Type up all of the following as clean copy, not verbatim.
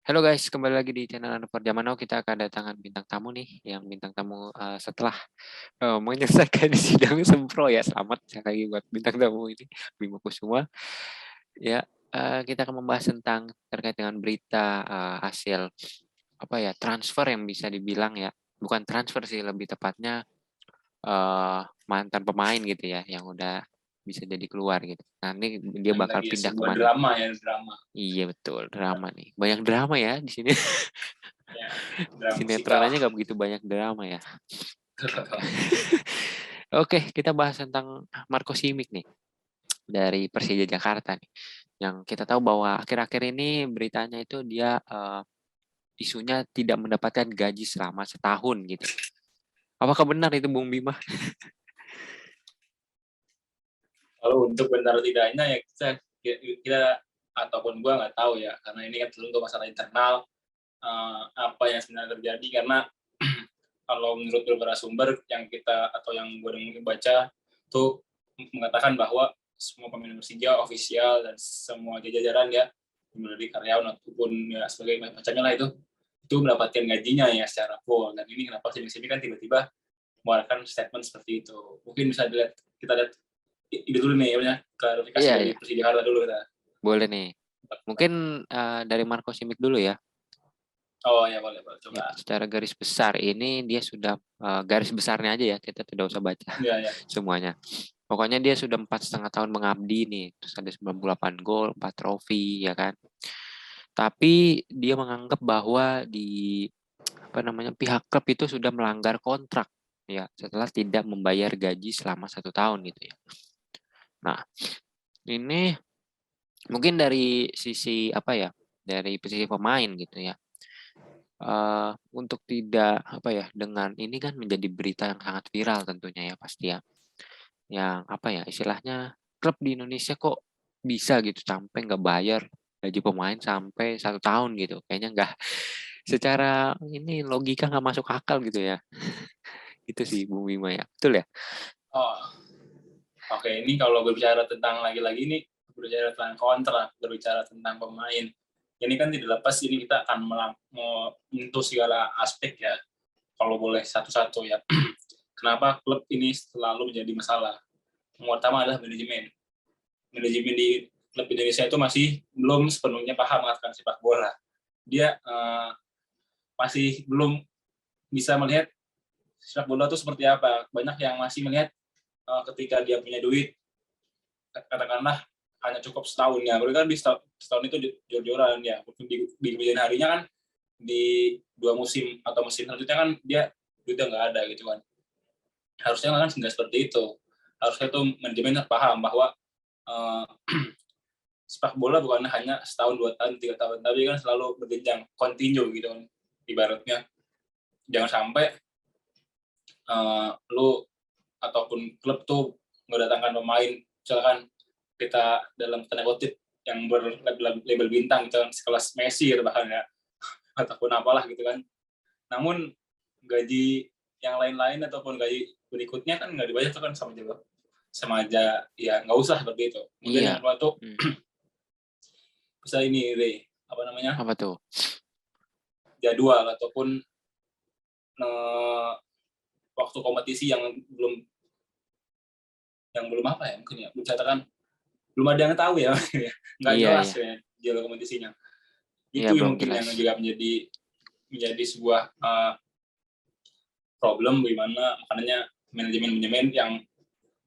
Halo guys, kembali lagi di channel Unpar Zaman Now. Kita akan kedatangan bintang tamu nih, yang bintang tamu setelah menyelesaikan sidang sempro ya. Selamat sekali lagi buat bintang tamu ini, Bimo Kusuma. Ya, kita akan membahas tentang terkait dengan berita hasil apa ya transfer yang bisa dibilang ya, bukan transfer sih lebih tepatnya mantan pemain gitu ya, yang udah bisa jadi keluar gitu. Nah ini dia bakal Lagi-lagi ya pindah sebuah kemana? drama ya, drama. Iya betul, drama nih. Banyak drama ya di sini. Ya, drama Sinetron musikal. aja nggak begitu banyak drama ya. Oke. Oke, kita bahas tentang Marco Simic nih dari Persija Jakarta nih. Yang kita tahu bahwa akhir-akhir ini beritanya itu dia isunya tidak mendapatkan gaji selama setahun gitu. Apakah benar itu Bung Bima? Kalau untuk benar tidaknya ya kita ataupun gua nggak tahu ya, karena ini kan tentu masalah internal, apa yang sebenarnya terjadi. Karena kalau menurut beberapa sumber yang kita atau yang gua mungkin baca tuh mengatakan bahwa semua pemain Persija ofisial dan semua jajaran ya, mulai dari karyawan ataupun ya sebagai macamnya lah itu mendapatkan gajinya ya secara full. Dan ini kenapa sini kan tiba-tiba mengeluarkan statement seperti itu. Mungkin bisa kita lihat itu dulu nih, ya, klarifikasi Iya, dari iya. Persija Jakarta dulu kita. Boleh nih. Mungkin dari Marco Simic dulu ya. Oh ya, boleh boleh Ya, coba. secara garis besar ini dia sudah garis besarnya aja ya, kita tidak usah baca Ya ya. semuanya. Pokoknya dia sudah 4,5 tahun mengabdi nih, terus ada 98 gol, 4 trofi ya kan. Tapi dia menganggap bahwa di apa namanya pihak klub itu sudah melanggar kontrak ya setelah tidak membayar gaji selama 1 tahun gitu ya. Nah, ini mungkin dari sisi apa ya, dari sisi pemain gitu ya. Untuk tidak apa ya, dengan ini kan menjadi berita yang sangat viral tentunya ya pasti ya. Yang apa ya, istilahnya klub di Indonesia kok bisa gitu sampai nggak bayar gaji pemain sampai 1 tahun gitu. Kayaknya nggak secara ini logika nggak masuk akal gitu ya. Itu sih Bung Bima ya. Betul ya? Oh, oke. Ini kalau berbicara tentang lagi-lagi ini berbicara tentang kontrak, berbicara tentang pemain. Ini kan tidak lepas ini kita akan menyentuh segala aspek ya. Kalau boleh satu-satu ya. Kenapa klub ini selalu menjadi masalah? Yang pertama adalah manajemen. Manajemen di klub Indonesia itu masih belum sepenuhnya paham akan sepak bola. Dia masih belum bisa melihat sepak bola itu seperti apa. Banyak yang masih melihat ketika dia punya duit, katakanlah hanya cukup setahun ya. Berarti kan di setahun itu jor-joran ya. Di kemudian harinya kan di 2 musim atau musim selanjutnya kan dia duitnya nggak ada gitu kan. Harusnya kan nggak seperti itu. Harusnya tuh manajemen paham bahwa uh, sepak bola bukan hanya setahun, 2 tahun, 3 tahun, tapi kan selalu berjenjang, continue gitu kan. Ibaratnya jangan sampai lu ataupun klub tuh mendatangkan pemain, misalkan kita dalam tanda kutip yang berlabel bintang gitu kan, sekelas Messi gitu bahkan ya, ataupun apalah gitu kan. Namun gaji yang lain-lain ataupun gaji berikutnya kan nggak dibayar tuh kan sama aja ya nggak usah seperti itu. Kemudian yang Iya. kedua tuh Hmm. bisa ini deh, apa namanya, Apa tuh? jadwal ataupun eh, waktu kompetisi yang belum apa ya, mungkin ya katakan belum ada yang tahu ya. Nggak Iya, jelas iya. ya jadwal kompetisinya. Iya, Itu yang belum mungkin jelas. yang juga menjadi sebuah problem, gimana makanya manajemen-manajemen yang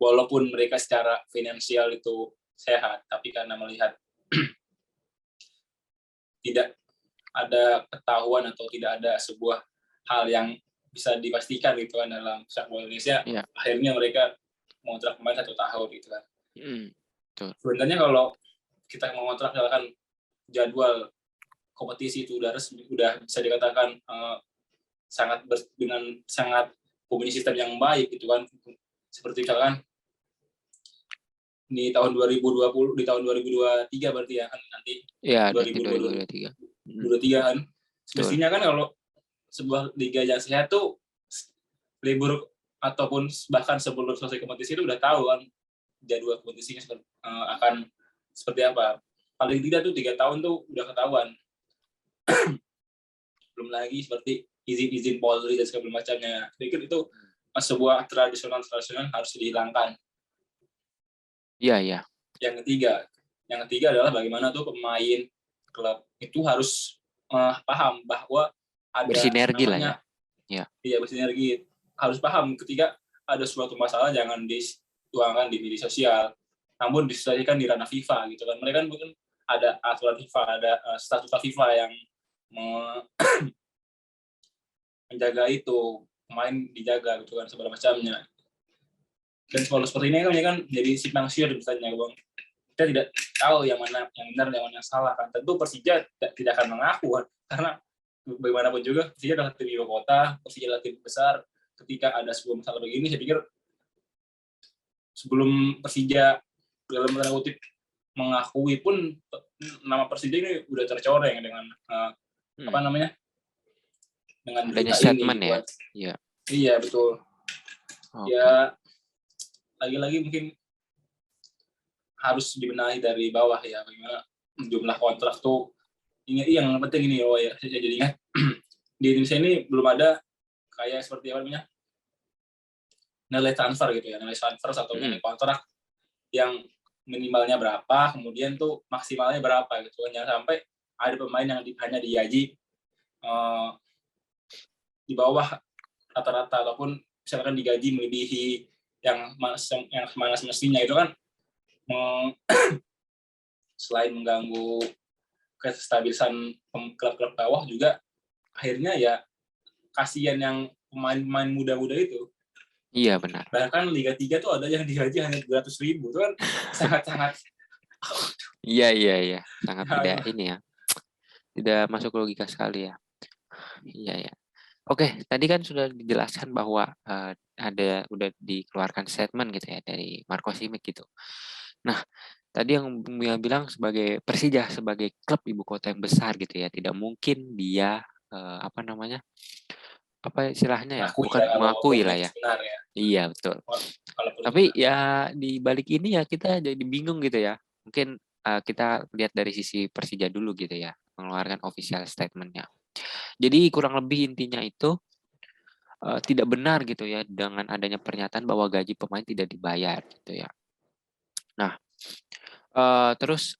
walaupun mereka secara finansial itu sehat, tapi karena melihat tidak ada ketahuan atau tidak ada sebuah hal yang bisa dipastikan gitu kan dalam sepak bola Indonesia, Iya. akhirnya mereka mengontrak pemain 1 tahun gitu kan. Hmm. Betul. Sebenarnya kalau kita mengontrak misalkan jadwal kompetisi itu udah resmi, udah bisa dikatakan dengan sangat punya sistem yang baik gitu kan, seperti misalkan di tahun 2023 berarti ya kan, nanti Iya, nanti 2022 2023. Hmm. 23 kan, Betul. semestinya kan kalau sebuah liga yang sehat tuh libur ataupun bahkan sebelum selesai kompetisi itu udah tahu kan jadwal kompetisinya akan seperti apa. Paling tidak tuh 3 tahun tuh udah ketahuan belum lagi seperti izin-izin Polri dan segala macamnya. Saya pikir itu sebuah tradisional harus dihilangkan. Iya, iya. Yang ketiga adalah bagaimana tuh pemain klub itu harus paham bahwa ada Bersinergi lah ya. namanya, iya, bersinergi. Harus paham ketika ada suatu masalah jangan dituangkan di media sosial, namun diselesaikan di ranah FIFA gitu kan. Mereka kan mungkin ada aturan FIFA, ada statuta FIFA yang menjaga itu, pemain dijaga gitu kan, segala macamnya. Dan kalau seperti ini kan jadi simpang siur misalnya, Bang. Kita tidak tahu yang mana yang benar, yang mana yang salah kan. Tentu Persija tidak akan mengaku kan, karena bagaimanapun juga Persija adalah tim ibu kota, Persija adalah tim besar. Ketika ada sebuah masalah begini, saya pikir sebelum Persija dalam tanda kutip mengakui pun, nama Persija ini udah tercoreng dengan apa namanya, dengan berita ini gitu kan. Ya. Iya, betul. Okay. Ya, lagi-lagi mungkin harus dibenahi dari bawah ya, bagaimana jumlah kontrak tuh. Ini yang penting ini ya, saya jadi ingat di Indonesia ini belum ada kayak seperti apa namanya, nilai transfer gitu ya, nilai transfer atau nilai kontrak yang minimalnya berapa, kemudian tuh maksimalnya berapa gitu kan. Jangan sampai ada pemain yang hanya digaji di bawah rata-rata, ataupun misalkan digaji melebihi yang mana semestinya. Itu kan selain mengganggu kestabilisan klub-klub bawah, juga akhirnya ya kasihan yang pemain-pemain muda-muda itu. Iya, benar. Bahkan Liga 3 tuh ada yang digaji hanya 200.000. Itu kan sangat-sangat Iya. Sangat tidak ini ya. Tidak masuk logika sekali ya. Iya. Oke, tadi kan sudah dijelaskan bahwa udah dikeluarkan statement gitu ya dari Marco Simic gitu. Nah, tadi yang Mia bilang sebagai Persija sebagai klub ibu kota yang besar gitu ya, tidak mungkin dia apa istilahnya ya, bukan mengakui lah ya. Iya, betul. Tapi ya di balik ini ya kita jadi bingung gitu ya. Mungkin kita lihat dari sisi Persija dulu gitu ya, mengeluarkan official statement-nya. Jadi kurang lebih intinya itu tidak benar gitu ya dengan adanya pernyataan bahwa gaji pemain tidak dibayar gitu ya. Nah, terus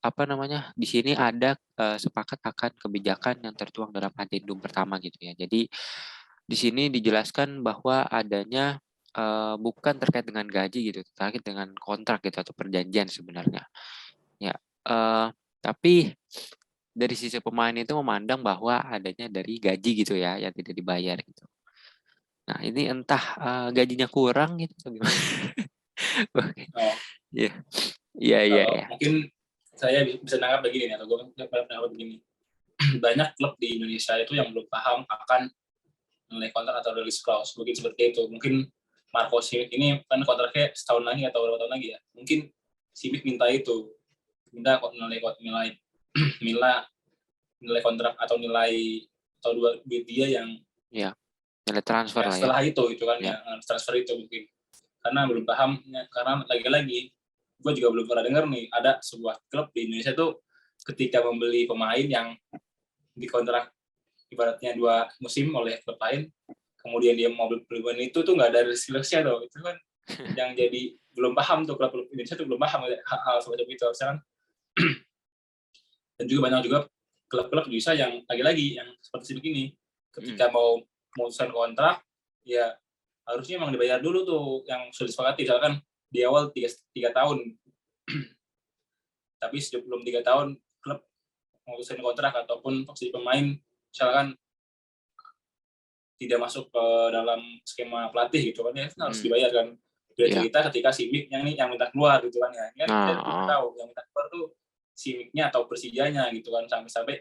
di sini ada sepakat akan kebijakan yang tertuang dalam adendum pertama gitu ya. Jadi di sini dijelaskan bahwa adanya bukan terkait dengan gaji gitu, terkait dengan kontrak gitu atau perjanjian sebenarnya. Ya, tapi dari sisi pemain itu memandang bahwa adanya dari gaji gitu ya yang tidak dibayar gitu. Nah, ini entah gajinya kurang gitu atau gimana. Iya. Mungkin saya bisa nangkap begini atau gue nangkap begini. Banyak klub di Indonesia itu yang belum paham akan nilai kontrak atau release clause, mungkin seperti itu. Mungkin Marco Simic ini kan kontraknya setahun lagi atau berapa tahun lagi ya. Mungkin Simic minta nilai kontrak atau duit dia yang nilai transfer ya, lah setelah ya. Itu kan ya transfer itu mungkin. Karena belum paham, karena lagi-lagi gue juga belum pernah dengar nih ada sebuah klub di Indonesia tuh ketika membeli pemain yang dikontrak ibaratnya 2 musim oleh klub lain, kemudian dia mau beli pemain itu tuh nggak ada resiliensinya tuh, itu kan yang jadi belum paham tuh klub-klub Indonesia tuh belum paham hal semacam itu sekarang. Dan juga banyak juga klub-klub Indonesia yang lagi-lagi yang seperti begini, ketika mau memutuskan kontrak ya harusnya memang dibayar dulu tuh yang sudah disepakati, misalkan di awal 3 tahun. Tapi sebelum 3 tahun klub memutuskan kontrak ataupun posisi pemain misalkan tidak masuk ke dalam skema pelatih gitu kan ya, harus dibayar kan. Beda cerita ketika Simic yang minta keluar gitu kan ya. Kan kita tidak tahu yang minta keluar tuh Simicnya atau Persijanya gitu kan, sampai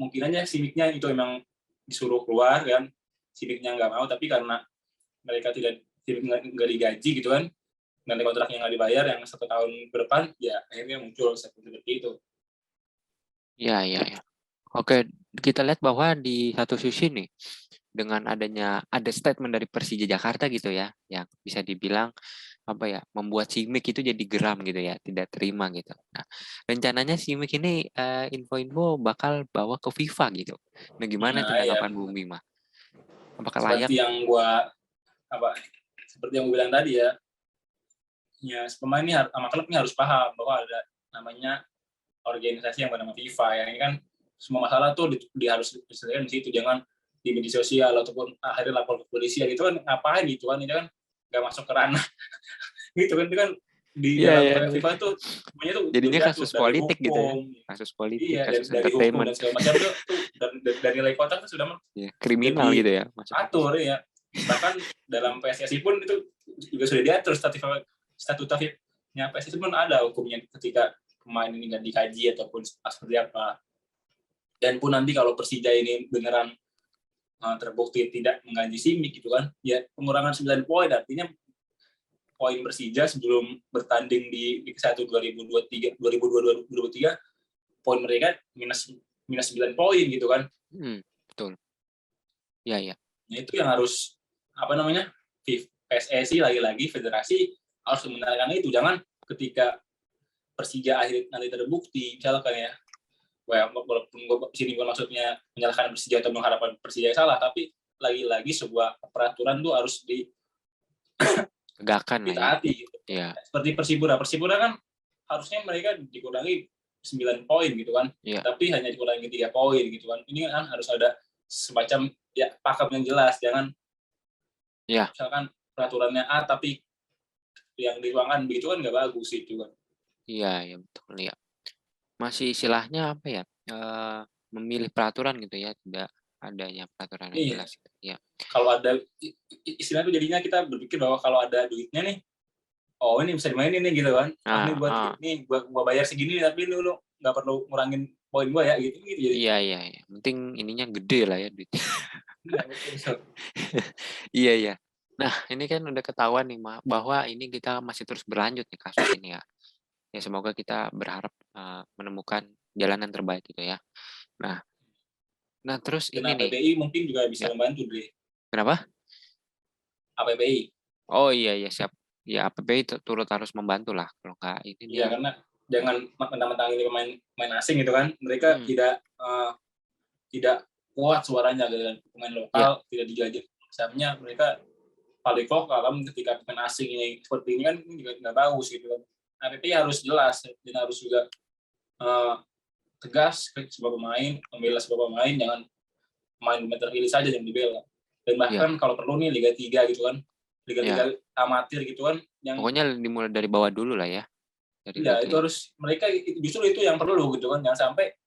mungkin aja Simicnya itu memang disuruh keluar kan, Simicnya nggak mau, tapi karena mereka tidak digaji gitu kan, nanti kontraknya nggak dibayar yang 1 tahun ke depan, ya akhirnya muncul seperti itu. Iya. Oke, kita lihat bahwa di satu sisi nih, dengan ada statement dari Persija Jakarta gitu ya, yang bisa dibilang membuat Simic itu jadi geram gitu ya, tidak terima gitu. Nah, rencananya Simic ini info-info bakal bawa ke FIFA gitu. Nah, gimana itu Nah, ya tanggapan Bung Bima? Apakah layak? seperti yang seperti yang gue bilang tadi ya, pemain ini sama klub ini harus paham bahwa ada namanya organisasi yang bernama FIFA ya. Ini kan semua masalah tuh harus diselesaikan di situ, jangan di media sosial ataupun akhirnya lapor ke polisi gitu kan, ngapain gitu kan, ini kan nggak masuk ke ranah gitu kan, itu kan di Iya, dalam ya. FIFA tuh semuanya tuh Jadinya diatur kasus dari politik gitu ya. hukum, Kasus politik, iya, kasus dari hukum dan entertainment. segala macam tuh dari nilai kota tuh sudah Ya, kriminal jadi gitu ya. Maksudnya. atur ya. Bahkan dalam PSSI pun itu juga sudah diatur, statutatnya PSSI pun ada hukumnya ketika pemain ini nggak dikaji ataupun seperti apa. Dan pun nanti kalau Persija ini beneran terbukti tidak mengganti Simic gitu kan, ya pengurangan 9 poin, artinya poin Persija sebelum bertanding di Liga 1 2023 poin mereka minus 9 poin gitu kan. Betul. Iya. Nah, itu yang harus PSSI lagi-lagi federasi harus membenarkan itu. Jangan ketika Persija akhirnya nanti terbukti misalkan ya, walaupun sini bukan maksudnya menyalahkan Persija atau mengharapkan Persija salah, tapi lagi-lagi sebuah peraturan tuh harus tegakkan lah ya. ditaati gitu. Ya. Seperti Persipura kan harusnya mereka dikurangi 9 poin gitu kan, ya. tapi hanya dikurangi 3 poin gitu kan. Ini kan harus ada semacam ya pakem yang jelas, jangan ya. Misalkan peraturannya A tapi yang dituangkan begitu kan nggak bagus itu kan. Iya, betul ya. Masih istilahnya memilih peraturan gitu ya, tidak adanya peraturan yang jelas gitu. Ya. Kalau ada istilah itu jadinya kita berpikir bahwa kalau ada duitnya nih, oh ini bisa dimainin nih gitu kan. Ini buat ini gua bayar segini tapi lu nggak perlu ngurangin poin gua ya gitu jadi. Iya. Penting ininya gede lah ya duitnya. Iya. Nah, ini kan udah ketahuan nih bahwa ini kita masih terus berlanjut nih kasus ini ya. Ya semoga kita berharap menemukan jalan yang terbaik gitu ya. Nah terus ini nih. APBI mungkin juga bisa membantu deh. Kenapa? APBI. Oh iya siap. Ya APBI turut harus membantu lah kalau nggak ini. Iya karena jangan mentang-mentang ini pemain asing gitu kan, mereka tidak kuat suaranya dengan pemain lokal, tidak digaji. Sebenarnya mereka paling vokal kan ketika pemain asing ini seperti ini kan juga nggak bagus gitu kan. APBI harus jelas dan harus juga tegas ke sebuah pemain, membela sebuah pemain, jangan pemain terpilih saja yang dibela. Dan bahkan kalau perlu nih Liga 3 gitu kan, Liga 3 amatir gitu kan, yang pokoknya dimulai dari bawah dulu lah ya. Ya itu harus mereka justru itu yang perlu gitu kan, jangan sampai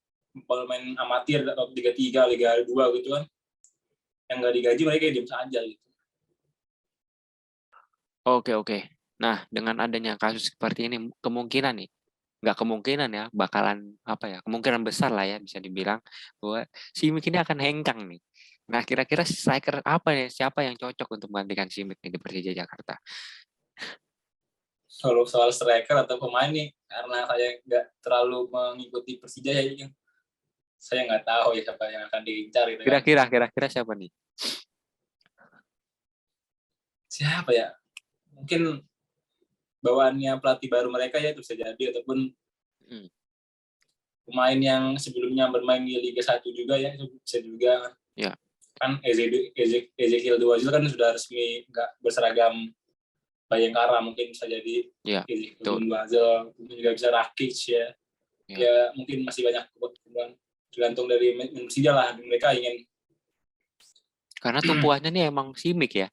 pemain amatir atau Liga 3, Liga 2 gitu kan, yang nggak digaji mereka diam saja gitu. Oke. Nah, dengan adanya kasus seperti ini, nggak kemungkinan ya, bakalan kemungkinan besar lah ya bisa dibilang bahwa Simic ini akan hengkang nih. Nah, kira-kira striker apa ya, siapa yang cocok untuk menggantikan Simic di Persija Jakarta? Kalau soal striker atau pemain nih, karena saya nggak terlalu mengikuti Persija ya, saya nggak tahu ya siapa yang akan diincar gitu. Kira-kira siapa nih? Siapa ya? Mungkin bawaannya pelatih baru mereka ya itu bisa jadi, ataupun pemain yang sebelumnya bermain di Liga 1 juga ya itu bisa juga. Ya. Kan Ezekiel Duazil kan sudah resmi nggak berseragam Bayangkara, mungkin bisa jadi Ezekiel Duazil, mungkin juga bisa Rakic ya. Ya mungkin masih banyak tergantung dari Persija lah, mereka ingin. Karena tumpuannya nih emang Simic ya.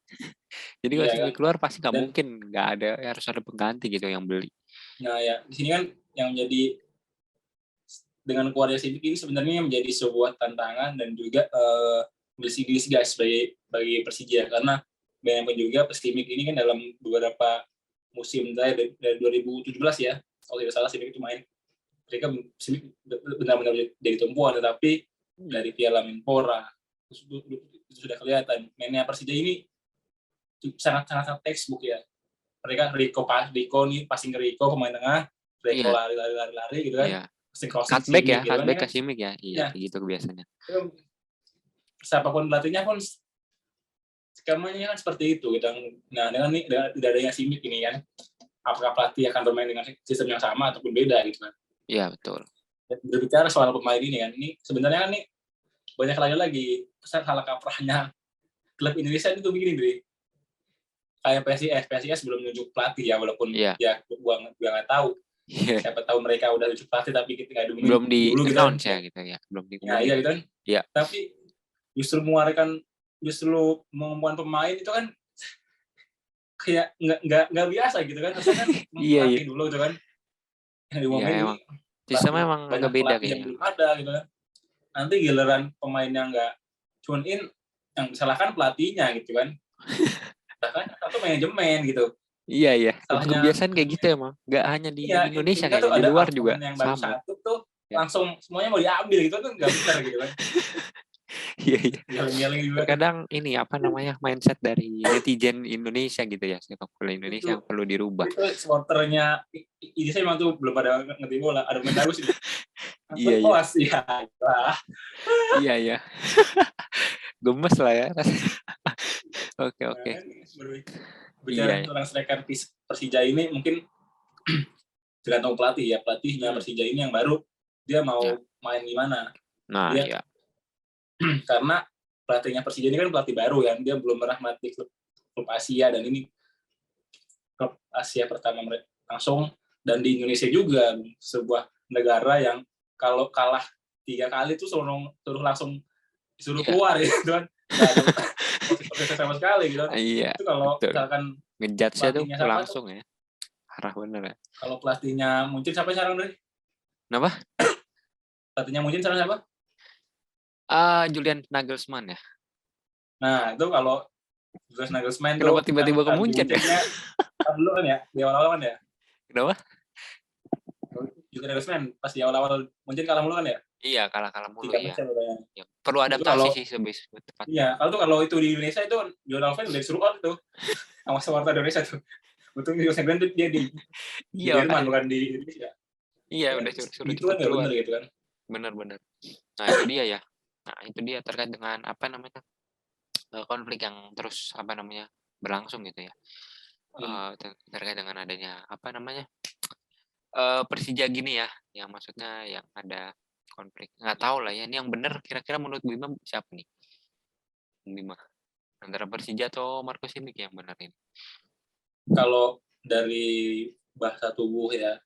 Jadi kalau Simic keluar pasti nggak mungkin nggak ada, harus ada pengganti gitu yang beli. Nah ya di sini kan yang menjadi dengan keluarnya Simic ini sebenarnya menjadi sebuah tantangan dan juga bersih guys bagi Persija, karena banyak juga Simic ini kan dalam beberapa musim dari 2017 ya, kalau tidak salah Simic itu main, mereka Simic benar-benar jadi tumpuan, tetapi dari Piala Menpora itu sudah kelihatan mainnya Persija ini sangat textbook ya. Mereka Rico nih passing ke Rico pemain tengah, Rico lari gitu kan. Cutback ke Simic ya. Iya, gitu biasanya. Siapapun pelatihnya pun skemanya kan seperti itu gitu. Nah dengan tidak adanya Simic ini kan, apakah pelatih akan bermain dengan sistem yang sama ataupun beda gitu kan. Iya betul. Berbicara soal pemain ini kan, ini sebenarnya kan nih banyak lagi salah kaprahnya klub Indonesia itu begini, Dri. Kayak PSIS belum menunjuk pelatih ya, walaupun Iya. ya gua nggak tahu. Iya. Siapa tahu mereka udah tunjuk pelatih tapi kita nggak Belum di dulu gitu kan. announce ya gitu ya, belum Ya, diumumin. iya gitu kan. Iya. Tapi justru mengeluarkan pemain itu kan kayak nggak biasa gitu kan. Harusnya kan Iya, pelatih dulu gitu kan. Yang diumumin Iya, ini emang. Sistemnya emang banyak agak beda pelatih yang kayaknya. belum ada gitu kan. Nanti giliran pemain yang nggak tune in, yang disalahkan pelatihnya gitu kan. Bahkan atau manajemen gitu. Iya. Salahnya, Kebiasaan kayak gitu emang. Nggak hanya di iya, Indonesia kita tuh kayaknya, di ada luar juga pemain yang baru sama. satu tuh Ya. langsung semuanya mau diambil gitu tuh nggak benar gitu kan. Iya. Ngeling-ngeling juga. Terkadang ini apa namanya mindset dari netizen Indonesia gitu ya, sepak bola Indonesia yang perlu dirubah. Itu supporternya ini saya emang tuh belum pada ngerti bola, ada main bagus itu. Iya. Puas ya. Iya. Gemes lah ya. Oke. Bicara tentang striker Persija ini mungkin tergantung pelatih ya. Pelatihnya Persija ini yang baru, dia mau main gimana. Nah, dia, karena pelatihnya Persija ini kan pelatih baru ya, dia belum pernah melatih klub Asia, dan ini klub Asia pertama mereka langsung, dan di Indonesia juga sebuah negara yang kalau kalah 3 kali tuh suruh langsung disuruh keluar gitu kan. Nggak ada proses sama sekali gitu. Iya. Itu kalau misalkan ngejudge-nya tuh pelatihnya siapa langsung ya. Parah bener ya. Kalau pelatihnya Munchen siapa sekarang, Dri? Kenapa? Pelatihnya Munchen sekarang siapa? Julian Nagelsmann ya. Nah, itu kalau Julian Nagelsmann Kenapa tuh tiba-tiba ke Munchen ya? Dulu kan ya, di awal-awal kan ya. Kenapa? Julian Nagelsmann pas di awal-awal Munchen kalah mulu kan ya? Iya, kalah mulu ya. Ya. Perlu adaptasi sih sebisa tepat. Iya, kalau itu di Indonesia itu Julian Nagelsmann udah disuruh out tuh. Sama supporter Indonesia tuh. Untung Julian Nagelsmann tuh dia di Jerman bukan di Indonesia. Iya, udah suruh itu kan bener gitu kan. Bener. Nah, itu dia ya. Nah, itu dia terkait dengan apa namanya? Konflik yang terus apa namanya? Berlangsung gitu ya. Terkait dengan adanya apa namanya? Persija gini ya, yang maksudnya yang ada konflik. Nggak tahu lah ya, ini yang bener kira-kira menurut Bima siapa nih? Bima. Antara Persija atau Marco Simic yang benar ini? Kalau dari bahasa tubuh ya,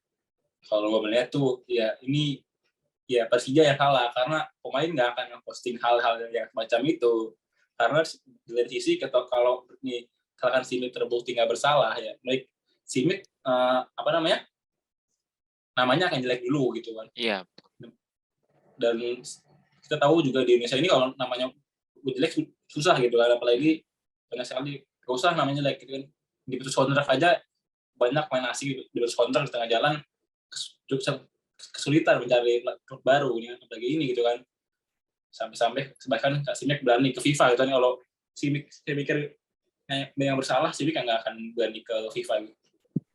kalau gue melihat tuh ya ini ya Persija yang kalah, karena pemain nggak akan nge-posting hal-hal yang semacam itu. Karena di lain sisi kalau nih misalkan Simic terbukti nggak bersalah ya, baik Simic namanya akan jelek dulu gitu kan. Iya. Dan kita tahu juga di Indonesia ini kalau namanya jelek susah gitu kan, apalagi banyak sekali gak usah namanya jelek gitu kan. Di putus kontrak aja banyak main asing di putus kontrak di tengah jalan kesulitan mencari klub baru ini, apalagi ini gitu kan. Sampai bahkan Simic berani ke FIFA gitu kan. Kalau Simic saya pikir yang bersalah, Simic nggak akan berani ke FIFA gitu.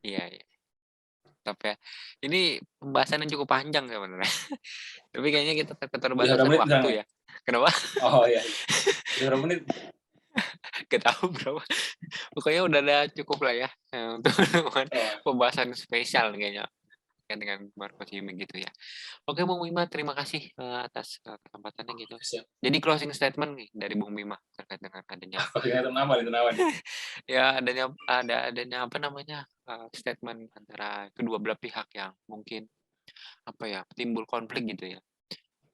Iya. Tapi ya, ini pembahasannya cukup panjang sebenarnya. Tapi kayaknya kita keterbatasan waktu ya. Kenapa? Oh iya. Berapa menit? Gak tahu berapa. Pokoknya udah ada cukup lah ya untuk pembahasan spesial kayaknya dengan Marco Simic gitu ya. Oke Bung Bima, terima kasih atas kesempatannya gitu. Jadi closing statement nih dari Bung Bima terkait dengan adanya ya adanya apa namanya statement antara kedua belah pihak yang mungkin apa ya timbul konflik gitu ya.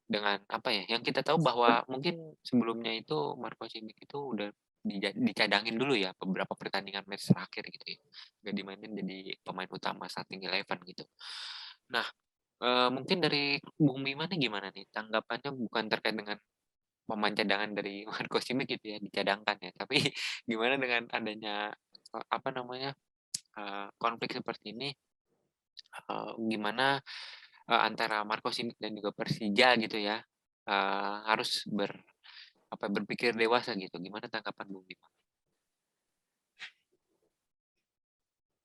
Dengan apa ya yang kita tahu bahwa mungkin sebelumnya itu Marco Simic itu udah dicadangin dulu ya beberapa pertandingan match terakhir gitu ya, nggak dimainin jadi pemain utama starting 11 gitu. Nah mungkin dari Bung Bima nih gimana nih tanggapannya, bukan terkait dengan pemain cadangan dari Marco Simic gitu ya dicadangkan ya, tapi gimana dengan adanya apa namanya konflik seperti ini, gimana antara Marco Simic dan juga Persija gitu ya harus berpikir dewasa gitu. Gimana tanggapan Bung Bima?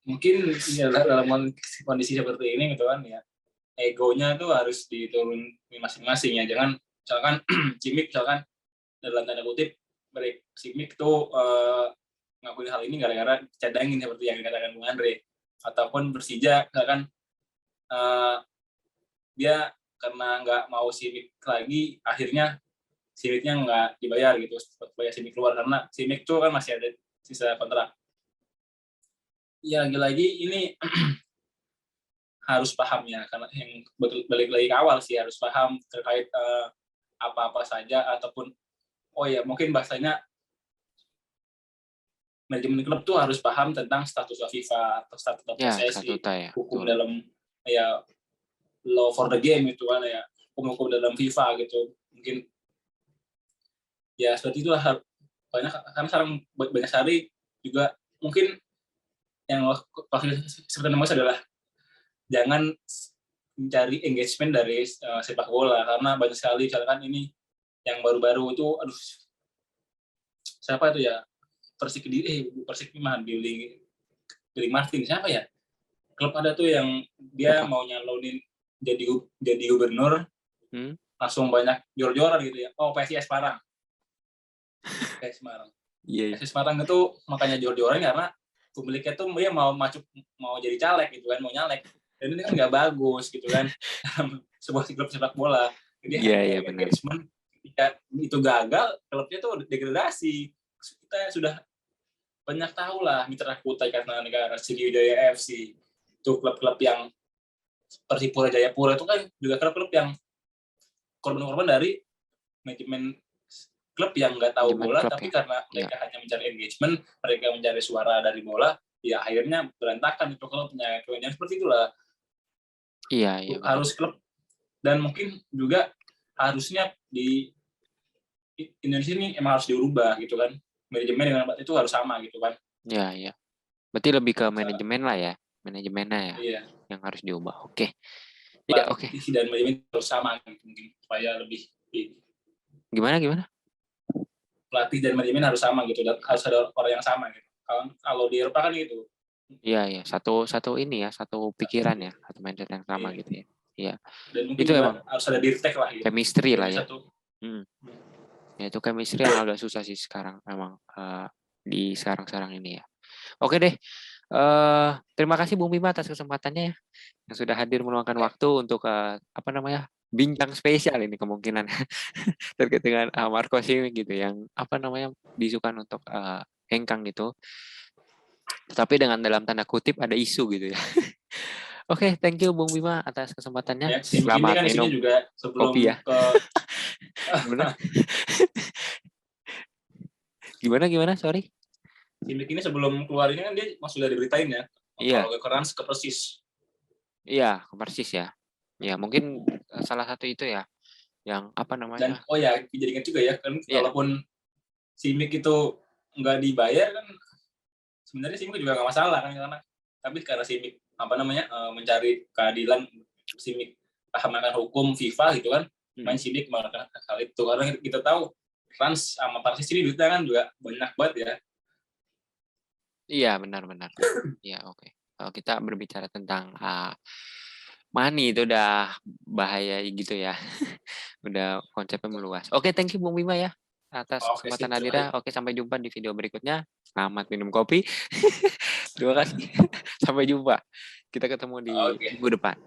Mungkin ya, dalam kondisi seperti ini gitu kan ya, egonya tuh harus diturunin masing-masing ya. Jangan misalkan Simic misalkan dalam tanda kutip Simic tuh ngakuin hal ini gara-gara cadangin seperti yang dikatakan Bung Andre, ataupun Persija misalkan dia karena nggak mau Simic lagi, akhirnya Simicnya nggak dibayar gitu supaya Simic keluar, karena Simic tuh kan masih ada sisa kontrak. Ya lagi-lagi ini harus paham ya, karena yang balik lagi ke awal sih, harus paham terkait apa-apa saja, ataupun mungkin bahasanya manajemen klub tuh harus paham tentang status FIFA atau status PSSI, hukum dalam ya law for the game itu kan ya, hukum dalam FIFA gitu. Mungkin ya seperti itulah, banyak kan sekarang banyak sekali juga. Mungkin yang seperti namanya adalah jangan mencari engagement dari sepak bola, karena banyak sekali misalkan ini yang baru-baru itu, siapa itu ya, Persik mah Billy Martin, siapa ya, klub ada tuh yang dia mau nyalonin jadi gubernur, langsung banyak jor-joran gitu ya. PSIS Semarang. PSIS Semarang itu makanya jor-joran karena pemiliknya tuh dia mau jadi caleg gitu kan, mau nyalek, dan ini kan nggak bagus gitu kan. Sebuah klub sepak bola, jadi engagement ketika itu gagal, klubnya tuh degradasi. Kita sudah banyak tahu lah, Mitra Kutai Kartanegara, Sriwijaya FC, itu klub-klub yang Persipura Jayapura itu kan juga klub-klub yang korban-korban dari manajemen klub yang nggak tahu bola, tapi karena mereka hanya mencari engagement, mereka mencari suara dari bola, ya akhirnya berantakan itu klubnya. Kemudian seperti itulah. Iya. Harus klub, dan mungkin juga harusnya di Indonesia ini emang harus diubah gitu kan. Manajemen dengan itu harus sama gitu kan. Iya. Berarti lebih ke manajemen lah ya. Manajemennya ya. Iya. Yang harus diubah. Oke. Iya, oke. Dan manajemen harus sama gitu, mungkin supaya lebih Gimana? Pelatih dan manajemen harus sama gitu, dan harus ada orang yang sama gitu. Kalau di Eropa kan gitu. Iya. Satu ini ya, satu pikiran ya, satu mindset yang sama gitu ya. Iya. Dan mungkin itu emang harus ada dirtek lah gitu. Chemistry lah ya. Ya itu chemistry yang agak susah sih sekarang memang di sekarang ini ya. Oke deh. Terima kasih Bung Bima atas kesempatannya ya, yang sudah hadir meluangkan waktu untuk bincang spesial ini kemungkinan terkait dengan Marco Simic gitu, yang disukan untuk hengkang gitu, tapi dengan dalam tanda kutip ada isu gitu ya. Oke, thank you Bung Bima atas kesempatannya. Ya, selamat kan minum juga sebelum kopi ya. Gimana? Sorry. Simic ini sebelum keluar ini kan dia sudah diberitain ya. Iya. Kalau ke Persis. Iya, ke Persis ya. Ya mungkin salah satu itu ya, yang Dan jadi ingat juga ya kan, walaupun Simic itu nggak dibayar kan, sebenarnya Simic juga nggak masalah kan, tapi karena Simic mencari keadilan, Simic paham akan hukum FIFA gitu kan, main Simic melakukan hal itu, karena kita tahu Rans sama Persis ini duitnya kan juga banyak banget ya. Iya, benar. Iya, oke. Kalau kita berbicara tentang money itu udah bahaya gitu ya. Udah konsepnya meluas. Oke, thank you Bung Bima ya atas kesempatan hadirnya. Oke, sampai jumpa di video berikutnya. Selamat minum kopi. Terima kasih. Sampai jumpa. Kita ketemu di minggu depan.